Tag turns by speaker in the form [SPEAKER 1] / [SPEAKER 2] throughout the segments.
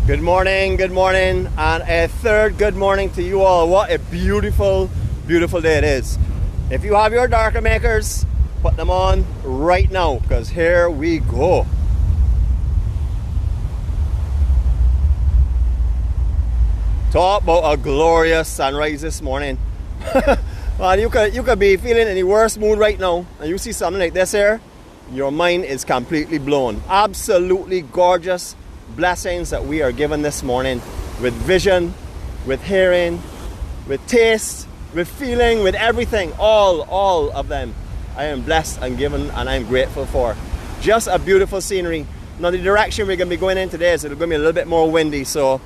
[SPEAKER 1] Good morning, and a third good morning to you all. What a beautiful, beautiful day it is. If you have your darker makers, put them on right now, because here we go. Talk about a glorious sunrise this morning. Man, you could be feeling in the worst mood right now, and you see something like this here, your mind is completely blown. Absolutely gorgeous blessings that we are given this morning, with vision, with hearing, with taste, with feeling, with everything, all of them I am blessed and given, and I'm grateful for. Just a beautiful scenery. Now the direction we're going to be going in today is going to be a little bit more windy, so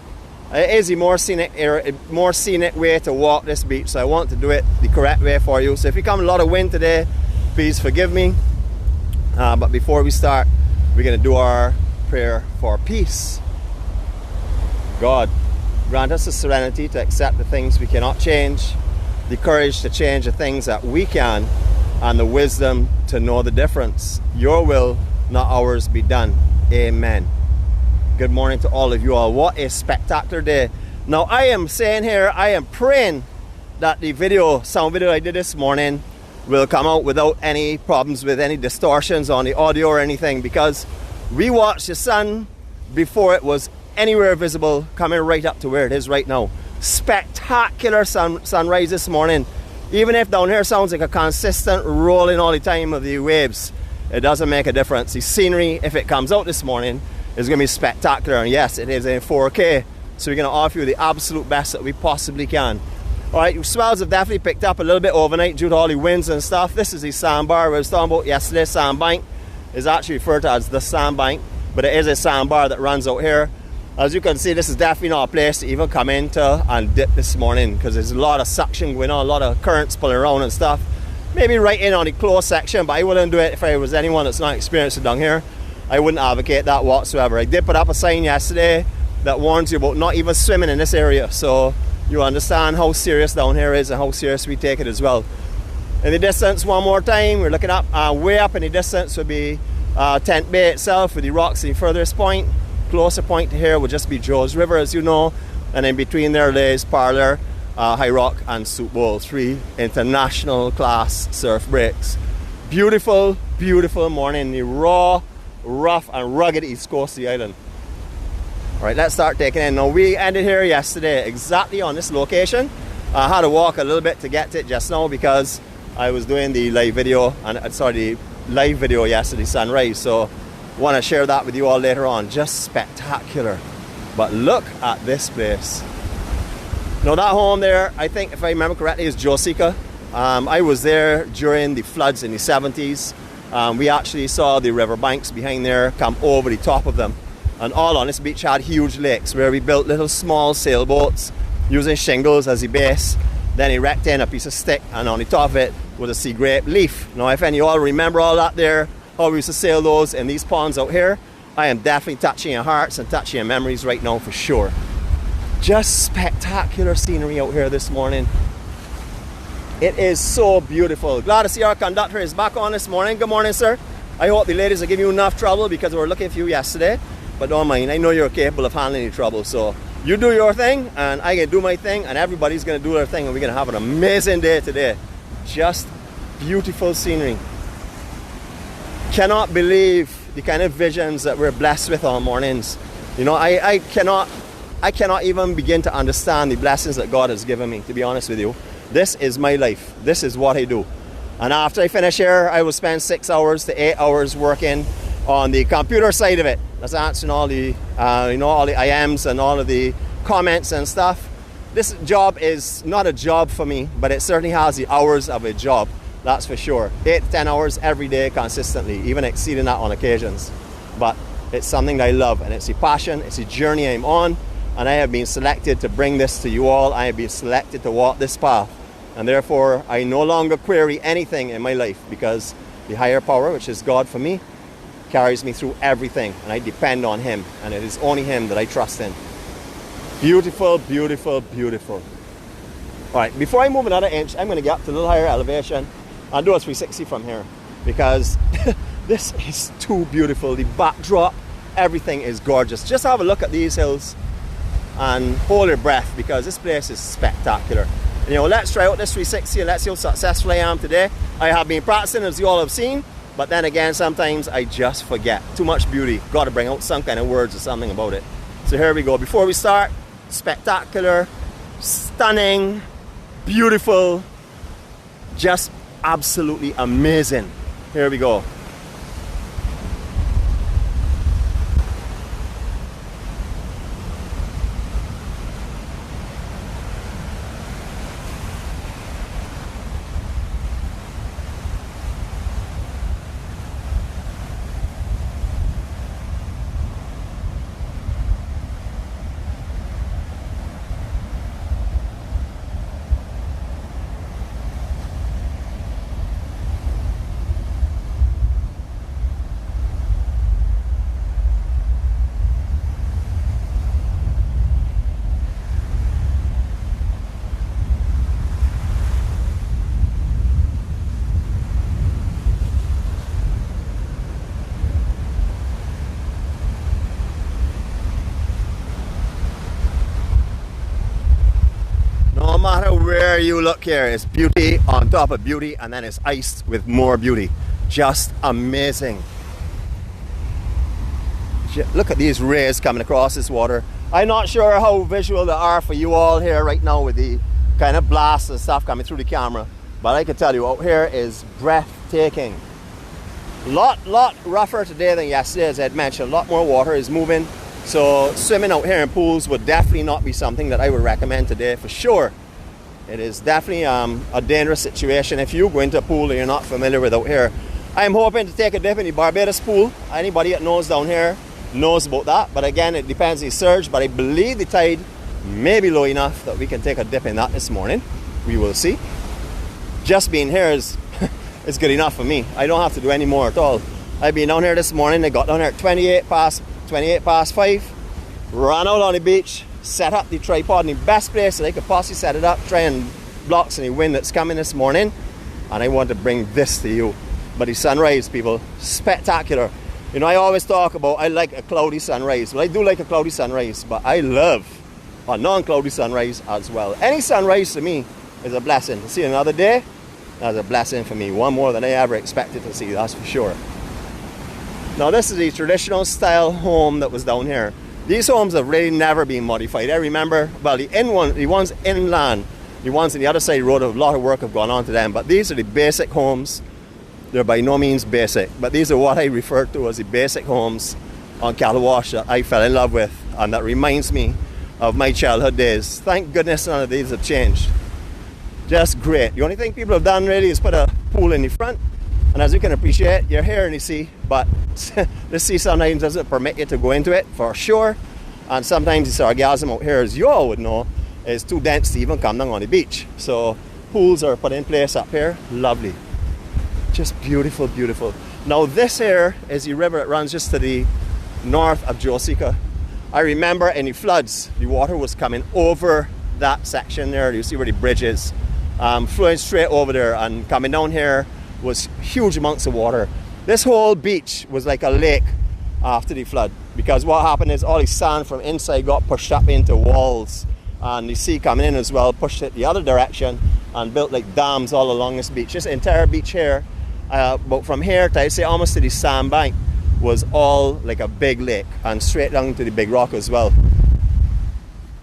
[SPEAKER 1] it is a more scenic way to walk this beach, so I want to do it the correct way for you. So if you come a lot of wind today, please forgive me. But before we start, we're going to do our prayer for peace. God, grant us the serenity to accept the things we cannot change, the courage to change the things that we can, and the wisdom to know the difference. Your will, not ours, be done. Amen. Good morning to all of you all. What a spectacular day. Now I am saying here, I am praying that the sound video I did this morning will come out without any problems with any distortions on the audio or anything, because we watched the sun before it was anywhere visible, coming right up to where it is right now. Spectacular sunrise this morning. Even if down here sounds like a consistent rolling all the time of the waves, it doesn't make a difference. The scenery, if it comes out this morning, is going to be spectacular. And yes, it is in 4K, so we're going to offer you the absolute best that we possibly can. Alright, swells have definitely picked up a little bit overnight due to all the winds and stuff. This is the sandbar we was talking about yesterday. Sandbank is actually referred to as the sandbank, but it is a sandbar that runs out here. As you can see, this is definitely not a place to even come into and dip this morning, because there's a lot of suction going on, a lot of currents pulling around and stuff. Maybe right in on the close section, but I wouldn't do it if I was anyone that's not experienced it down here. I wouldn't advocate that whatsoever. I did put up a sign yesterday that warns you about not even swimming in this area, so you understand how serious down here is and how serious we take it as well. In the distance, one more time, we're looking up, way up in the distance would be Tent Bay itself, with the rocks in the furthest point. Closer point to here would just be Joe's River, as you know, and in between there lays Parlour, High Rock and Soup Bowl, 3 international class surf breaks. Beautiful, beautiful morning, the raw, rough and rugged east coast of the island. Alright, let's start taking in. Now we ended here yesterday exactly on this location. I had to walk a little bit to get to it just now, because I was doing the live video, the live video yesterday, sunrise, so I want to share that with you all later on. Just spectacular. But look at this place. Now that home there, I think if I remember correctly, is Josica. I was there during the floods in the 70s. We actually saw the river banks behind there come over the top of them. And all on this beach had huge lakes where we built little small sailboats using shingles as the base, then erecting a piece of stick, and on the top of it was a sea grape leaf. Now if any of you all remember all that there, how we used to sail those in these ponds out here, I am definitely touching your hearts and touching your memories right now for sure. Just spectacular scenery out here this morning. It is so beautiful. Glad to see our conductor is back on this morning. Good morning, sir. I hope the ladies are giving you enough trouble, because we were looking for you yesterday. But don't mind, I know you're capable of handling the trouble, so you do your thing and I can do my thing, and everybody's going to do their thing, and we're going to have an amazing day today. Just beautiful scenery. Cannot believe the kind of visions that we're blessed with on mornings. You know, I cannot even begin to understand the blessings that God has given me, to be honest with you. This is my life. This is what I do. And after I finish here, I will spend 6 hours to 8 hours working on the computer side of it. That's answering all the, all the IMs and all of the comments and stuff. This job is not a job for me, but it certainly has the hours of a job. That's for sure. 8 to 10 hours every day consistently, even exceeding that on occasions. But it's something that I love, and it's a passion, it's a journey I'm on, and I have been selected to bring this to you all. I have been selected to walk this path, and therefore I no longer query anything in my life, because the higher power, which is God for me, carries me through everything, and I depend on Him, and it is only Him that I trust in. Beautiful, beautiful, beautiful. Alright, before I move another inch, I'm going to get up to a little higher elevation and do a 360 from here, because this is too beautiful. The backdrop, everything is gorgeous. Just have a look at these hills. and hold your breath because this place is spectacular. You know, let's try out this 360 and let's see how successful I am today. I have been practicing, as you all have seen, but then again, sometimes I just forget. Too much beauty. Got to bring out some kind of words or something about it. So here we go. Before we start, spectacular, stunning, beautiful, just absolutely amazing. Here we go. No matter where you look here, it's beauty on top of beauty, and then it's ice with more beauty. Just amazing. Look at these rays coming across this water. I'm not sure how visual they are for you all here right now with the kind of blast and stuff coming through the camera, but I can tell you out here is breathtaking. Lot rougher today than yesterday, as I had mentioned. A lot more water is moving. So swimming out here in pools would definitely not be something that I would recommend today for sure. It is definitely a dangerous situation if you go into a pool that you're not familiar with out here. I'm hoping to take a dip in the Barbados pool. Anybody that knows down here knows about that. But again, it depends on the surge. But I believe the tide may be low enough that we can take a dip in that this morning. We will see. Just being here is good enough for me. I don't have to do any more at all. I've been down here this morning. I got down here at 28 past 5, ran out on the beach, set up the tripod in the best place that I could possibly set it up, try and block any wind that's coming this morning, and I want to bring this to you. But the sunrise, people, spectacular. You know, I always talk about I like a cloudy sunrise. Well, I do like a cloudy sunrise, but I love a non-cloudy sunrise as well. Any sunrise to me is a blessing. To see another day, that's a blessing for me. One more than I ever expected to see, that's for sure. Now this is the traditional style home that was down here. These homes have really never been modified. I remember, well, the ones inland, the ones on the other side of the road, a lot of work have gone on to them, but these are the basic homes. They're by no means basic, but these are what I refer to as the basic homes on Cattlewash that I fell in love with, and that reminds me of my childhood days. Thank goodness none of these have changed. Just great. The only thing people have done really is put a pool in the front. And as you can appreciate, you're here in the sea, but the sea sometimes doesn't permit you to go into it for sure. And sometimes the sargassum out here, as you all would know, is too dense to even come down on the beach. So pools are put in place up here. Lovely. Just beautiful, beautiful. Now this here is the river that runs just to the north of Josica. I remember in the floods, the water was coming over that section there. You see where the bridge is, flowing straight over there and coming down here was huge amounts of water. This whole beach was like a lake after the flood, because what happened is all the sand from inside got pushed up into walls, and the sea coming in as well pushed it the other direction and built like dams all along this beach. This entire beach here, but from here to I'd say almost to the sandbank, was all like a big lake, and straight down to the big rock as well.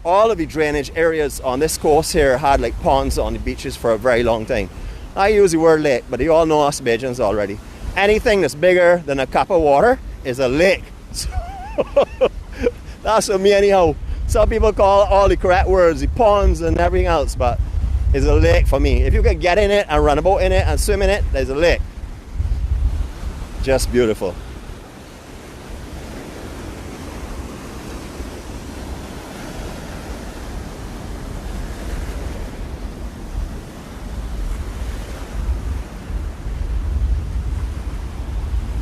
[SPEAKER 1] All of the drainage areas on this coast here had like ponds on the beaches for a very long time. I use the word lake, but you all know us Bajans already. Anything that's bigger than a cup of water is a lake. So that's for me anyhow. Some people call all the correct words, the ponds and everything else, but it's a lake for me. If you can get in it and run about in it and swim in it, there's a lake. Just beautiful.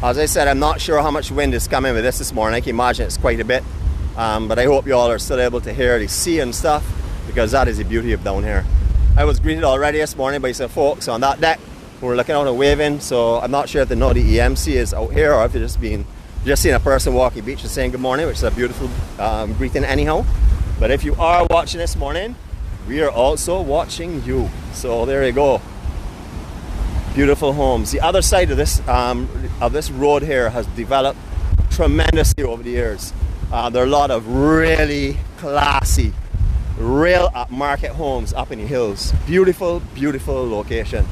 [SPEAKER 1] As I said, I'm not sure how much wind is coming with this morning. I can imagine it's quite a bit. But I hope you all are still able to hear the sea and stuff, because that is the beauty of down here. I was greeted already this morning by some folks on that deck who were looking out and waving, so I'm not sure if they know the EMC is out here, or if they're just seen a person walking the beach and saying good morning, which is a beautiful greeting anyhow. But if you are watching this morning, we are also watching you. So there you go. Beautiful homes. The other side of this road here has developed tremendously over the years. There are a lot of really classy, real upmarket homes up in the hills. Beautiful, beautiful location.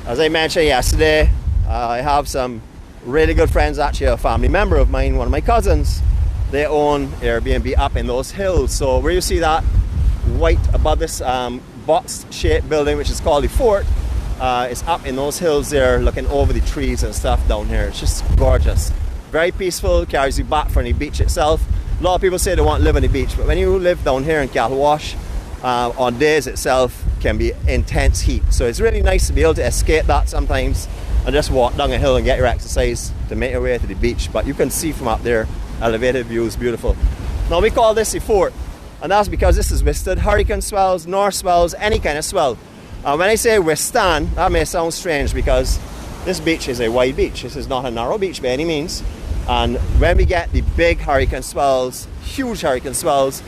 [SPEAKER 1] As I mentioned yesterday, I have some really good friends, actually a family member of mine, one of my cousins. They own Airbnb up in those hills. So where you see that white above this box-shaped building, which is called the fort, it's up in those hills there, looking over the trees and stuff down here. It's just gorgeous. Very peaceful, carries you back from the beach itself. A lot of people say they want to live on the beach, but when you live down here in Cattlewash, on days itself can be intense heat. So it's really nice to be able to escape that sometimes and just walk down a hill and get your exercise to make your way to the beach. But you can see from up there, elevated views, beautiful. Now we call this the fort, and that's because this is withstood hurricane swells, north swells, any kind of swell. When I say withstand, that may sound strange because this beach is a wide beach. This is not a narrow beach by any means. And when we get the big hurricane swells, huge hurricane swells,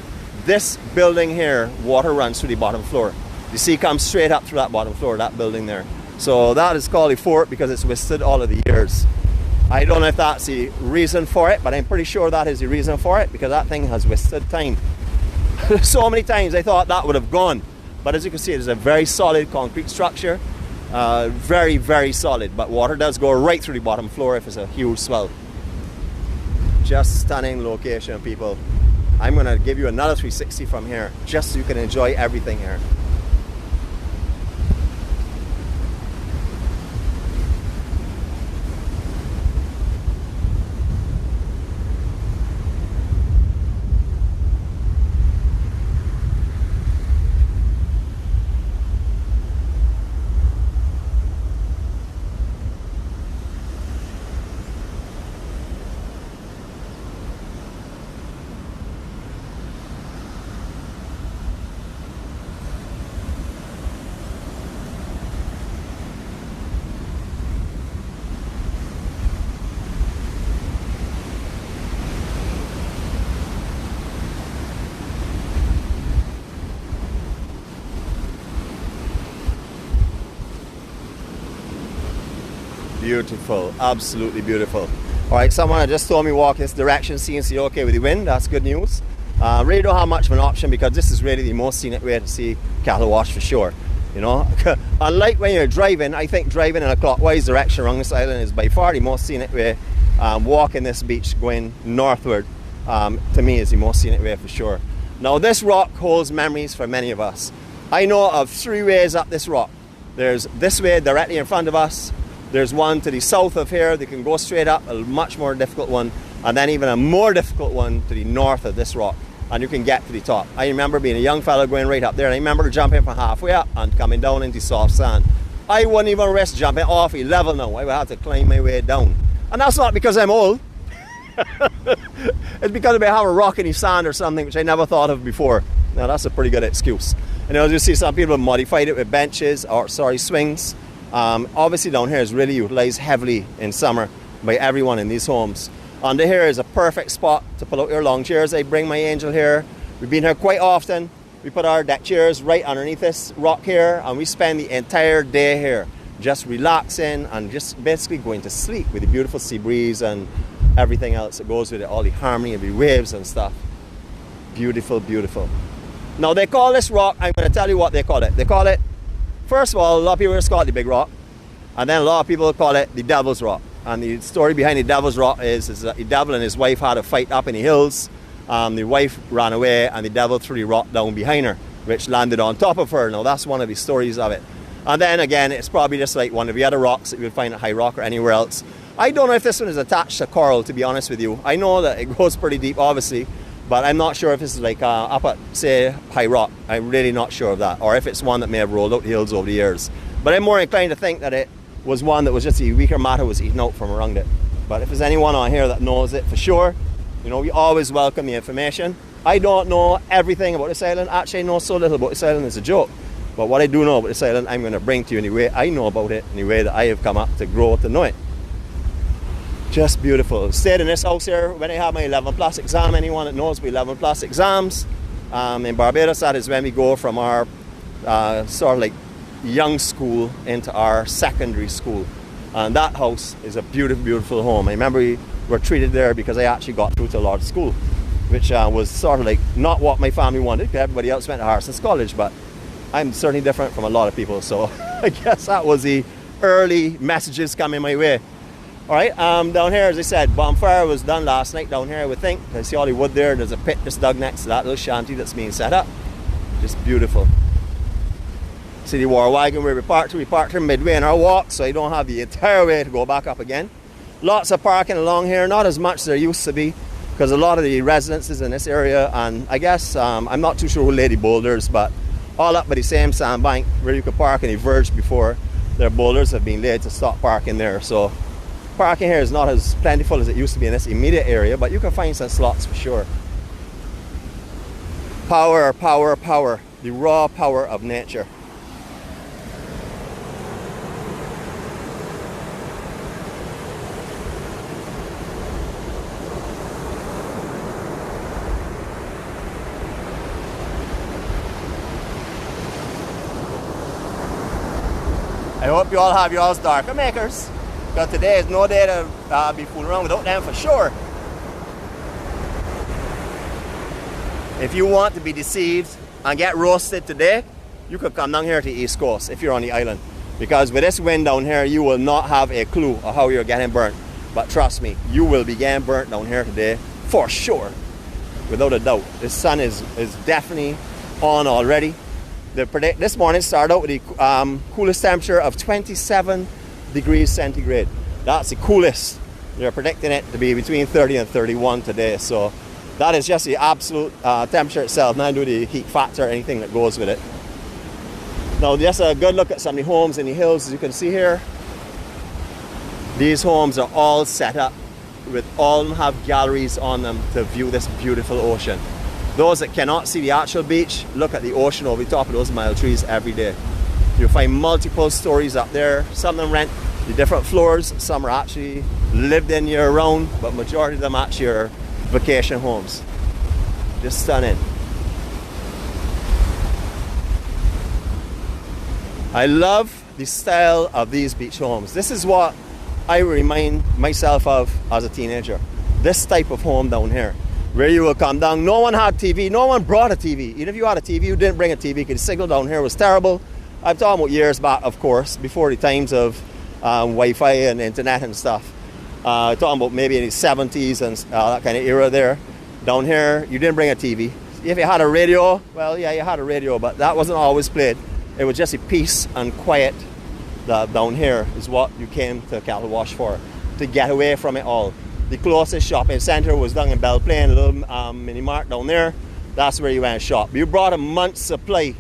[SPEAKER 1] this building here, water runs through the bottom floor. The sea comes straight up through that bottom floor, that building there. So that is called a fort because it's withstood all of the years. I don't know if that's the reason for it, but I'm pretty sure that is the reason for it because that thing has withstood time. So many times I thought that would have gone. But as you can see, it is a very solid concrete structure. Very, very solid. But water does go right through the bottom floor if it's a huge swell. Just stunning location, people. I'm going to give you another 360 from here, just so you can enjoy everything here. Beautiful, absolutely beautiful. All right, someone just told me walk this direction, seems to be okay with the wind. That's good news. Really don't have much of an option because this is really the most scenic way to see Cattlewash for sure. You know, unlike when you're driving, I think driving in a clockwise direction around this island is by far the most scenic way. Walking this beach going northward, to me, is the most scenic way for sure. Now, this rock holds memories for many of us. I know of 3 ways up this rock. There's this way directly in front of us. There's one to the south of here that can go straight up, a much more difficult one, and then even a more difficult one to the north of this rock, and you can get to the top. I remember being a young fellow going right up there, and I remember jumping from halfway up and coming down into soft sand. I wouldn't even risk jumping off a level now. I would have to climb my way down. And that's not because I'm old. It's because I have a rock in the sand or something, which I never thought of before. Now that's a pretty good excuse. And as you see, some people have modified it with benches, or swings. Obviously down here is really utilized heavily in summer by everyone in these homes. Under here is a perfect spot to pull out your long chairs. I bring my Angel here. We've been here quite often. We put our deck chairs right underneath this rock here, and we spend the entire day here just relaxing and just basically going to sleep with the beautiful sea breeze and everything else that goes with it, all the harmony of the waves and stuff. Beautiful, beautiful. Now they call this rock, I'm going to tell you what they call it. They call it, first of all, a lot of people just call it the Big Rock, and then a lot of people call it the Devil's Rock. And the story behind the Devil's Rock is that the devil and his wife had a fight up in the hills. The wife ran away and the devil threw the rock down behind her, which landed on top of her. Now that's one of the stories of it. And then again, it's probably just like one of the other rocks that you would find at High Rock or anywhere else. I don't know if this one is attached to coral, to be honest with you. I know that it goes pretty deep, obviously, but I'm not sure if this is like up at, say, High Rock. I'm really not sure of that, or if it's one that may have rolled out the hills over the years. But I'm more inclined to think that it was one that was just the weaker matter was eaten out from around it. But if there's anyone on here that knows it for sure, you know, we always welcome the information. I don't know everything about this island. Actually, I know so little about this island, it's a joke. But what I do know about this island, I'm going to bring to you in the way I know about it, in the way that I have come up to grow to know it. Just beautiful. Stayed in this house here when I had my 11 plus exam. Anyone that knows me, 11 plus exams. In Barbados, that is when we go from our sort of like young school into our secondary school. And that house is a beautiful, beautiful home. I remember we were treated there because I actually got through to a lot of school, which was sort of like not what my family wanted. Everybody else went to Harrison's College, but I'm certainly different from a lot of people. So I guess that was the early messages coming my way. All right, down here, as I said, bonfire was done last night down here, I would think. I see all the wood there. There's a pit just dug next to that little shanty that's being set up. Just beautiful. See the war wagon where we parked here midway in our walk, so I don't have the entire way to go back up again. Lots of parking along here, not as much as there used to be, because a lot of the residences in this area, and I guess, I'm not too sure who laid the boulders, but all up by the same sandbank where you could park and diverge before, their boulders have been laid to stop parking there. So parking here is not as plentiful as it used to be in this immediate area, but you can find some slots for sure. Power, power, power. The raw power of nature. I hope you all have yours darker makers, because today is no day to be fooling around without them for sure. If you want to be deceived and get roasted today, you could come down here to the East Coast if you're on the island. Because with this wind down here, you will not have a clue of how you're getting burnt. But trust me, you will be getting burnt down here today for sure, without a doubt. The sun is definitely on already. This morning started out with the coolest temperature of 27 degrees centigrade. That's the coolest. They're predicting it to be between 30 and 31 today. So that is just the absolute temperature itself, not do the heat factor or anything that goes with it. Now just a good look at some of the homes in the hills. As you can see here, these homes are all set up with all of them have galleries on them to view this beautiful ocean. Those that cannot see the actual beach, look at the ocean over the top of those mile trees every day. You'll find multiple stories up there. Some of them rent the different floors, some are actually lived in year round, but majority of them actually are vacation homes. Just stunning. I love the style of these beach homes. This is what I remind myself of as a teenager. This type of home down here, where you will come down. No one had TV, no one brought a TV. Even if you had a TV, you didn't bring a TV because the signal down here was terrible. I'm talking about years back, of course, before the times of Wi-Fi and internet and stuff. Talking about maybe in the 70s and that kind of era there. Down here, you didn't bring a TV. If you had a radio, well, yeah, you had a radio, but that wasn't always played. It was just a peace and quiet that down here is what you came to Cattlewash for, to get away from it all. The closest shopping center was down in Belle Plaine, a little mini mart down there. That's where you went and shop. You brought a month's supply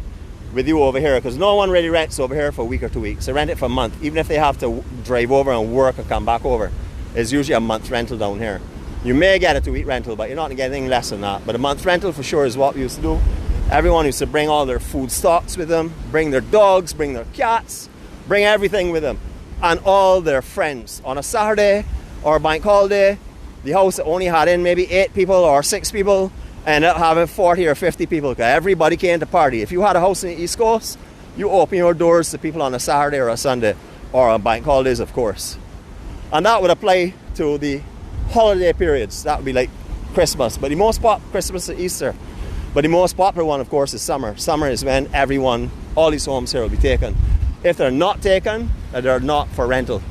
[SPEAKER 1] with you over here, because no one really rents over here for a week or 2 weeks. They rent it for a month, even if they have to drive over and work and come back over. It's usually a month's rental down here. You may get a 2-week rental, but you're not going to get anything less than that. But a month's rental for sure is what we used to do. Everyone used to bring all their food stocks with them, bring their dogs, bring their cats, bring everything with them, and all their friends. On a Saturday or a bank holiday, the house that only had in maybe 8 people or 6 people ended up having 40 or 50 people, because everybody came to party. If you had a house in the East Coast, you open your doors to people on a Saturday or a Sunday, or on bank holidays, of course. And that would apply to the holiday periods. That would be like Christmas, but the most Christmas and Easter. But the most popular one, of course, is summer. Summer is when all these homes here will be taken. If they're not taken, they're not for rental.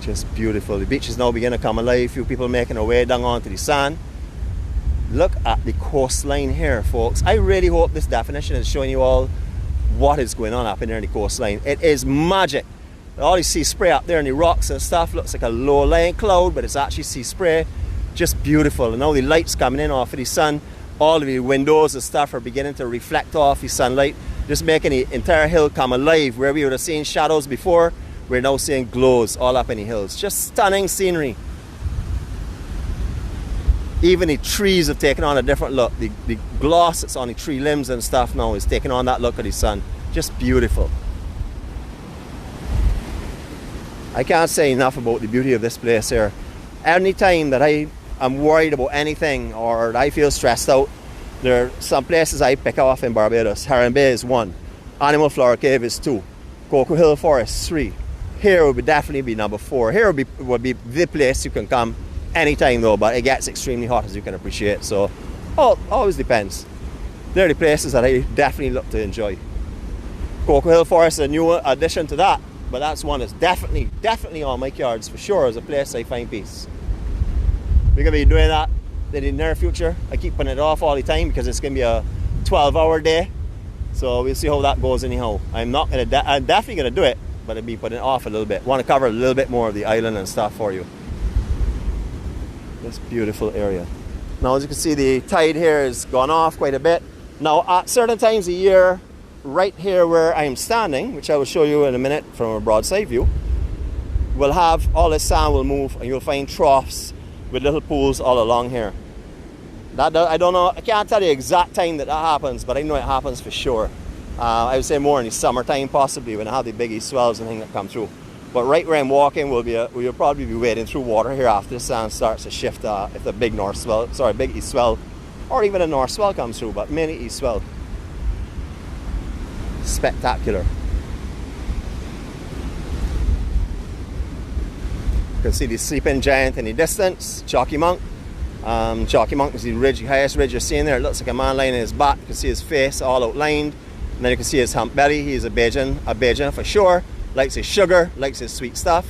[SPEAKER 1] Just beautiful. The beach is now beginning to come alive. Few people making their way down onto the sand. Look at the coastline here, folks. I really hope this definition is showing you all what is going on up in there in the coastline. It is magic. All you see spray up there in the rocks and stuff looks like a low-lying cloud, but it's actually sea spray. Just beautiful. And all the lights coming in off of the sun, all of the windows and stuff are beginning to reflect off the sunlight, just making the entire hill come alive. Where we would have seen shadows before, we're now seeing glows all up in the hills. Just stunning scenery. Even the trees have taken on a different look. The gloss that's on the tree limbs and stuff now is taking on that look of the sun. Just beautiful. I can't say enough about the beauty of this place here. Anytime that I am worried about anything or that I feel stressed out, there are some places I pick off in Barbados. Heron Bay is 1, Animal Flower Cave is 2, Cocoa Hill Forest 3. Here would definitely be number 4. Here would be the place you can come anytime though, but it gets extremely hot as you can appreciate, so always depends. They're the places that I definitely look to enjoy. Cocoa Hill Forest is a new addition to that, but that's one that's definitely on my cards for sure as a place I find peace. We're going to be doing that in the near future. I keep putting it off all the time because it's going to be a 12-hour day, so we'll see how that goes anyhow. I'm definitely going to do it, but I'll be putting it off a little bit. Want to cover a little bit more of the island and stuff for you. This beautiful area. Now, as you can see, the tide here has gone off quite a bit. Now, at certain times of year, right here where I'm standing, which I will show you in a minute from a broadside view, we'll have all this sand will move and you'll find troughs with little pools all along here. I don't know, I can't tell you the exact time that happens, but I know it happens for sure. I would say more in the summertime possibly when I have the big east swells and things that come through. But right where I'm walking, we'll probably be wading through water here after the sand starts to shift if the big big east swell, or even a north swell comes through, but mainly east swell. Spectacular. You can see the sleeping giant in the distance, Chalky Monk. Chalky Monk is the highest ridge you're seeing there. It looks like a man lying in his back. You can see his face all outlined. And then you can see his hump belly. He's a Bajan for sure. Likes his sugar, likes his sweet stuff.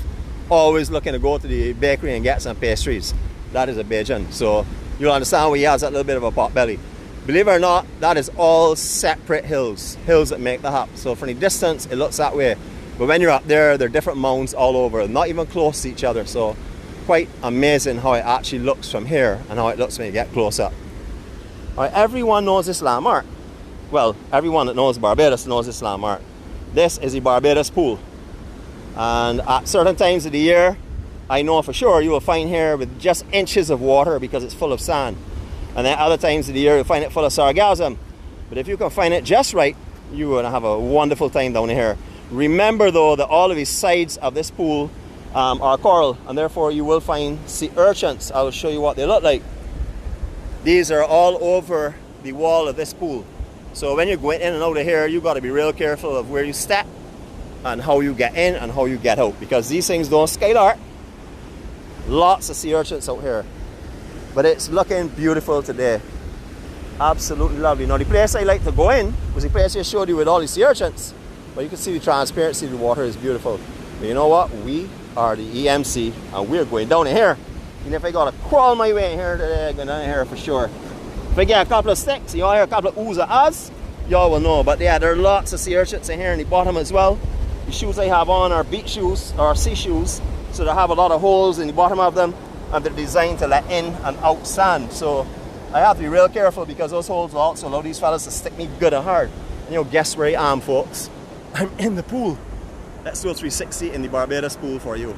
[SPEAKER 1] Always looking to go to the bakery and get some pastries. That is a Bajan. So you'll understand why he has that little bit of a pot belly. Believe it or not, that is all separate hills that make that up. So from the distance, it looks that way. But when you're up there, there are different mounds all over, not even close to each other. So quite amazing how it actually looks from here and how it looks when you get close up. All right, everyone knows this landmark. Well, everyone that knows Barbados knows this landmark. This is the Barbados pool. And at certain times of the year, I know for sure you will find here with just inches of water because it's full of sand. And then other times of the year, you'll find it full of sargassum. But if you can find it just right, you're going to have a wonderful time down here. Remember though that all of the sides of this pool are coral, and therefore you will find sea urchins. I will show you what they look like. These are all over the wall of this pool. So when you're going in and out of here, you've got to be real careful of where you step and how you get in and how you get out, because these things don't skylark. Lots of sea urchins out here. But it's looking beautiful today. Absolutely lovely. Now the place I like to go in was the place I showed you with all the sea urchins. But you can see the transparency of the water is beautiful. But you know what? We are the EMC and we're going down in here. And if I gotta crawl my way in here today, I'm going down in here for sure. If I get a couple of sticks, y'all hear a couple of oohs or ahs, y'all will know. But yeah, there are lots of sea urchins in here in the bottom as well. The shoes I have on are beach shoes or sea shoes. So they have a lot of holes in the bottom of them. And they're designed to let in and out sand. So I have to be real careful because those holes will also allow these fellas to stick me good and hard. And you know, guess where I am, folks? I'm in the pool. Let's do a 360 in the Barbados pool for you.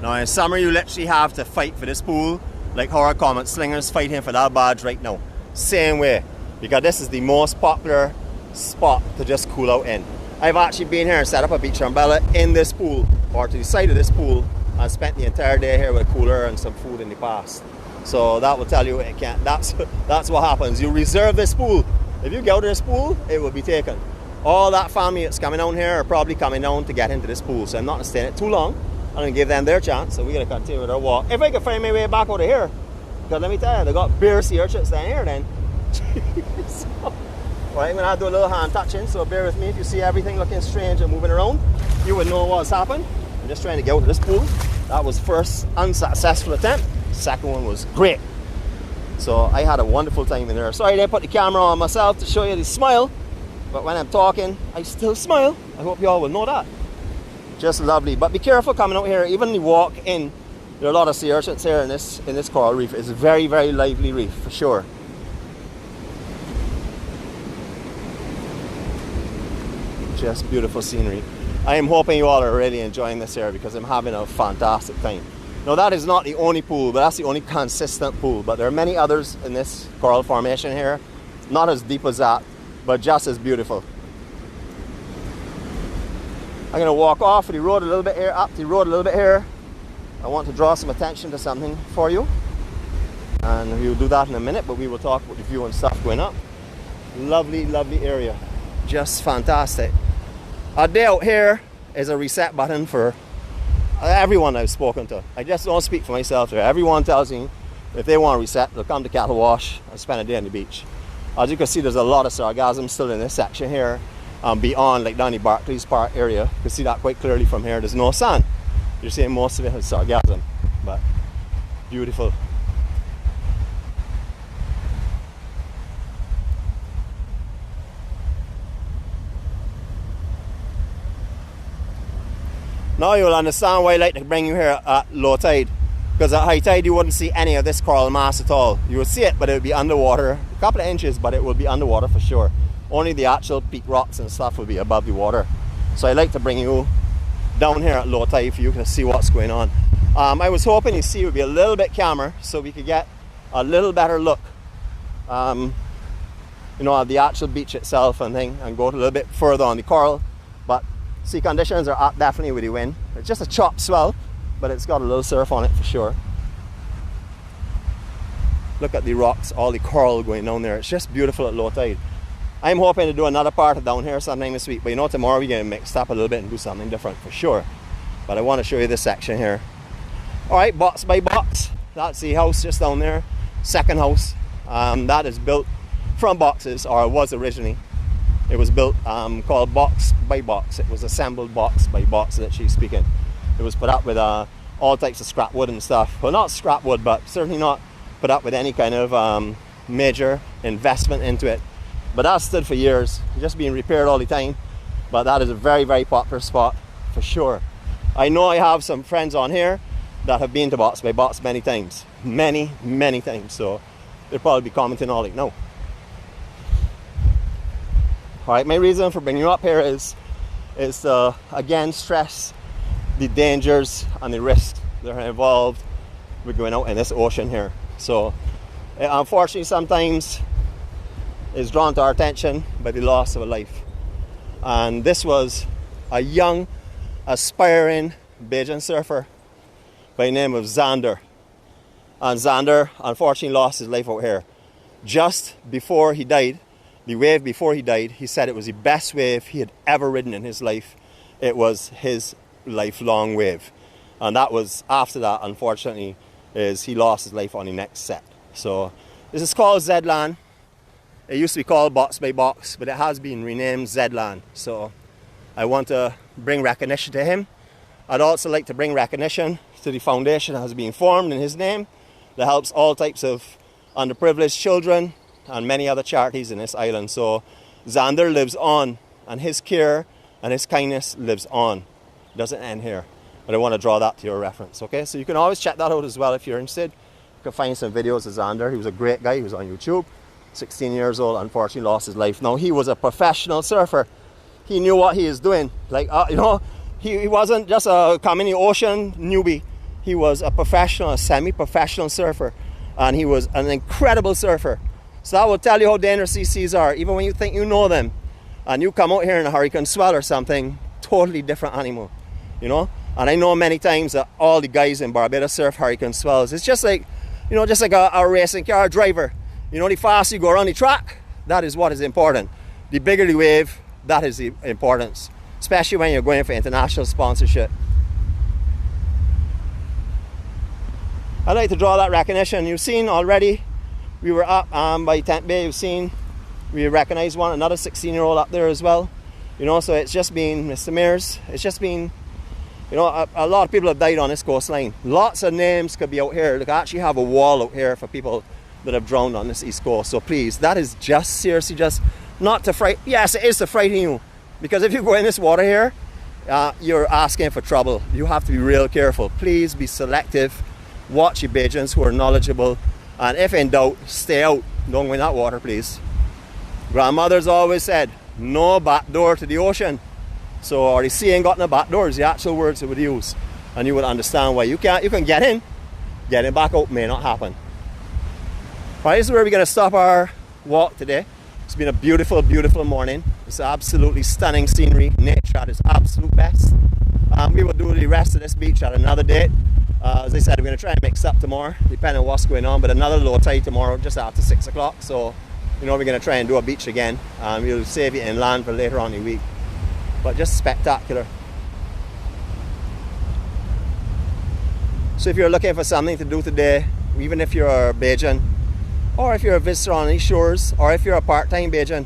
[SPEAKER 1] Now in summer you literally have to fight for this pool like how our comet slingers fighting for that badge right now. Same way, because this is the most popular spot to just cool out in. I've actually been here and set up a beach umbrella in this pool or to the side of this pool and spent the entire day here with a cooler and some food in the past. So that will tell you it can't. That's what happens. You reserve this pool. If you go to this pool, it will be taken. All that family that's coming down here are probably coming down to get into this pool. So I'm not going to stay in it too long. I'm going to give them their chance. So we're going to continue with our walk. If I can find my way back out of here. Because let me tell you, they got bare sea urchins down here then. So, Alright, I'm gonna do a little hand touching, so bear with me. If you see everything looking strange and moving around, you would know what's happened. I'm just trying to get out of this pool. That was first unsuccessful attempt. Second one was great. So I had a wonderful time in there. Sorry I didn't put the camera on myself to show you the smile, but when I'm talking, I still smile. I hope you all will know that. Just lovely. But be careful coming out here. Even the walk in, there are a lot of sea urchins here in this coral reef. It's a very, very lively reef for sure. Just beautiful scenery. I am hoping you all are really enjoying this here because I'm having a fantastic time. Now that is not the only pool, but that's the only consistent pool. But there are many others in this coral formation here. Not as deep as that, but just as beautiful. I'm going to walk off the road a little bit here, up the road a little bit here. I want to draw some attention to something for you. And we'll do that in a minute, but we will talk about the view and stuff going up. Lovely, lovely area. Just fantastic. A day out here is a reset button for everyone I've spoken to. I just don't speak for myself here. Everyone tells me if they want to reset, they'll come to Cattlewash and spend a day on the beach. As you can see, there's a lot of sargassum still in this section here. Beyond, like down the Barclays Park area, you can see that quite clearly from here. There's no sand. You're seeing most of it is sargassum, but beautiful. Now you'll understand why I like to bring you here at low tide, because at high tide you wouldn't see any of this coral mass at all. You would see it, but it would be underwater, a couple of inches, but it will be underwater for sure. Only the actual peak rocks and stuff will be above the water. So I like to bring you down here at low tide for you to see what's going on. I was hoping the sea would be a little bit calmer so we could get a little better look, you know, at the actual beach itself and go a little bit further on the coral. But sea conditions are up definitely with the wind. It's just a chopped swell, but it's got a little surf on it for sure. Look at the rocks, all the coral going down there. It's just beautiful at low tide. I'm hoping to do another part of down here sometime this week, but you know, tomorrow we're going to mix up a little bit and do something different for sure. But I want to show you this section here. Alright, box by box. That's the house just down there. Second house. That is built from boxes, or it was originally. It was built called box by box. It was assembled box by box, literally speaking. It was put up with all types of scrap wood and stuff. Well, not scrap wood, but certainly not put up with any kind of major investment into it. But that stood for years, just being repaired all the time. But that is a very, very popular spot for sure. I know I have some friends on here that have been to box by box many times. Many, many times. So they'll probably be commenting all like, no. Alright, my reason for bringing you up here is to again stress the dangers and the risks that are involved with going out in this ocean here. So unfortunately sometimes is drawn to our attention by the loss of a life. And this was a young, aspiring Bajan surfer by the name of Xander. And Xander unfortunately lost his life out here. Just before he died, the wave before he died, he said it was the best wave he had ever ridden in his life. It was his lifelong wave. And that was, after that, unfortunately, is he lost his life on the next set. So this is called Zedland. It used to be called Box by Box, but it has been renamed Zedland. So I want to bring recognition to him. I'd also like to bring recognition to the foundation that has been formed in his name that helps all types of underprivileged children and many other charities in this island. So Xander lives on, and his care and his kindness lives on. It doesn't end here. But I want to draw that to your reference, okay? So you can always check that out as well if you're interested. You can find some videos of Xander. He was a great guy. He was on YouTube. 16 years old, unfortunately lost his life. Now, he was a professional surfer. He knew what he was doing. Like, you know, he wasn't just a come in the ocean newbie. He was a professional, a semi-professional surfer. And he was an incredible surfer. So that will tell you how dangerous these seas are. Even when you think you know them, and you come out here in a hurricane swell or something, totally different animal, you know? And I know many times that all the guys in Barbados surf hurricane swells. It's just like, you know, just like a racing car driver. You know, the faster you go around the track, that is what is important. The bigger the wave, that is the importance. Especially when you're going for international sponsorship. I'd like to draw that recognition. You've seen already, we were up by Tent Bay. You've seen We recognize another 16-year-old up there as well. You know, so it's just been, Mr. Mears, it's just been, you know, a lot of people have died on this coastline. Lots of names could be out here. Look, I actually have a wall out here for people that have drowned on this east coast. So please, that is just seriously just not to frighten. Yes, it is to frighten you, because if you go in this water here, you're asking for trouble. You have to be real careful. Please be selective. Watch your Bajans who are knowledgeable, and if in doubt, stay out. Don't go in that water, please. Grandmothers always said, no back door to the ocean. So, or the sea ain't got no back doors, the actual words they would use, and you would understand why. You can get in, getting back out may not happen. Right, this is where we're going to stop our walk today. It's been a beautiful, beautiful morning. It's absolutely stunning scenery. Nature at its absolute best. We will do the rest of this beach at another date. As I said, we're going to try and mix up tomorrow, depending on what's going on, but another low tide tomorrow, just after 6 o'clock. So, you know, we're going to try and do a beach again. We'll save it inland for later on in the week. But just spectacular. So if you're looking for something to do today, even if you're a Bajan, or if you're a visitor on these shores, or if you're a part-time Bajan,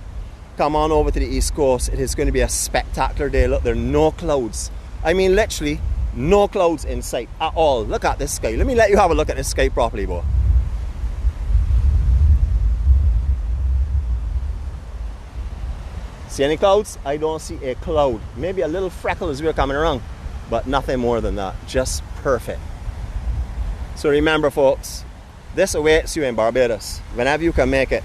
[SPEAKER 1] come on over to the East Coast. It is going to be a spectacular day. Look, there are no clouds. I mean, literally, no clouds in sight at all. Look at this sky. Let me let you have a look at this sky properly, boy. See any clouds? I don't see a cloud. Maybe a little freckle as we're coming around, but nothing more than that. Just perfect. So remember, folks, this awaits you in Barbados whenever you can make it.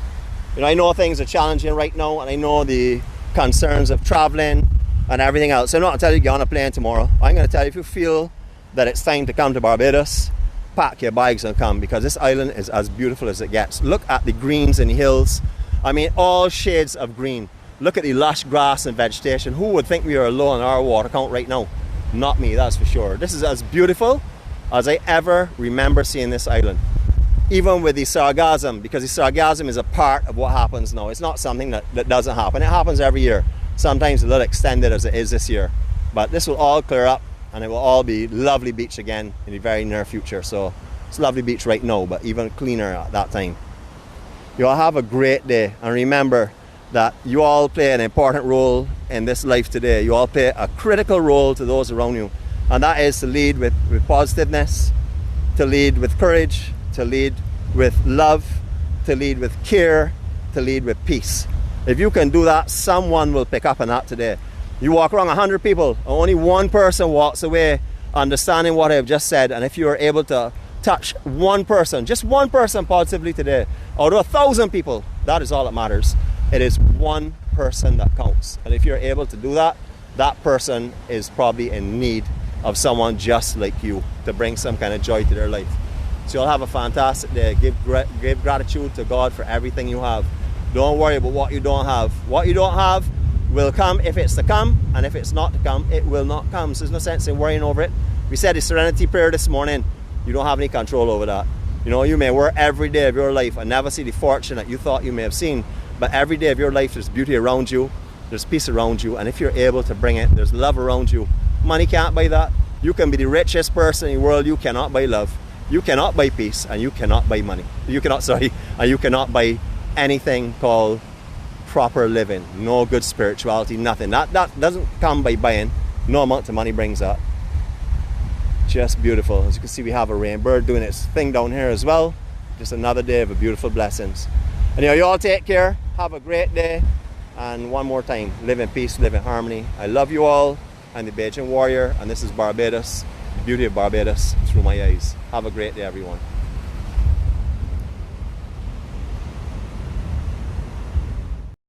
[SPEAKER 1] You know, I know things are challenging right now, and I know the concerns of traveling and everything else. I'm not going to tell you get on a plane tomorrow. I'm going to tell you, if you feel that it's time to come to Barbados, pack your bags and come, because this island is as beautiful as it gets. Look at the greens and the hills. I mean, all shades of green. Look at the lush grass and vegetation. Who would think we are low on our water count right now? Not me, that's for sure. This is as beautiful as I ever remember seeing this island. Even with the sargassum, because the sargassum is a part of what happens now. It's not something that doesn't happen. It happens every year. Sometimes a little extended as it is this year. But this will all clear up, and it will all be lovely beach again in the very near future. So it's a lovely beach right now, but even cleaner at that time. You all have a great day, and remember that you all play an important role in this life today. You all play a critical role to those around you, and that is to lead with positiveness, to lead with courage, to lead with love, to lead with care, to lead with peace. If you can do that, someone will pick up on that today. You walk around 100 people, only one person walks away understanding what I've just said, and if you are able to touch one person, just one person positively today, out of 1,000 people, that is all that matters. It is one person that counts. And if you're able to do that, that person is probably in need of someone just like you to bring some kind of joy to their life. So you'll have a fantastic day. Give gratitude to God for everything you have. Don't worry about what you don't have. What you don't have will come if it's to come, and if it's not to come, it will not come. So there's no sense in worrying over it. We said the serenity prayer this morning. You don't have any control over that. You know, you may work every day of your life and never see the fortune that you thought you may have seen. But every day of your life, there's beauty around you, there's peace around you, and if you're able to bring it, there's love around you. Money can't buy that. You can be the richest person in the world, you cannot buy love. You cannot buy peace, and you cannot buy money. You cannot buy anything called proper living. No good spirituality, nothing. That doesn't come by buying. No amount of money brings that. Just beautiful. As you can see, we have a rain bird doing its thing down here as well. Just another day of beautiful blessings. Anyhow, you all take care, have a great day, and one more time, live in peace, live in harmony. I love you all. I'm the Bajan Warrior, and this is Barbados, the beauty of Barbados through my eyes. Have a great day, everyone.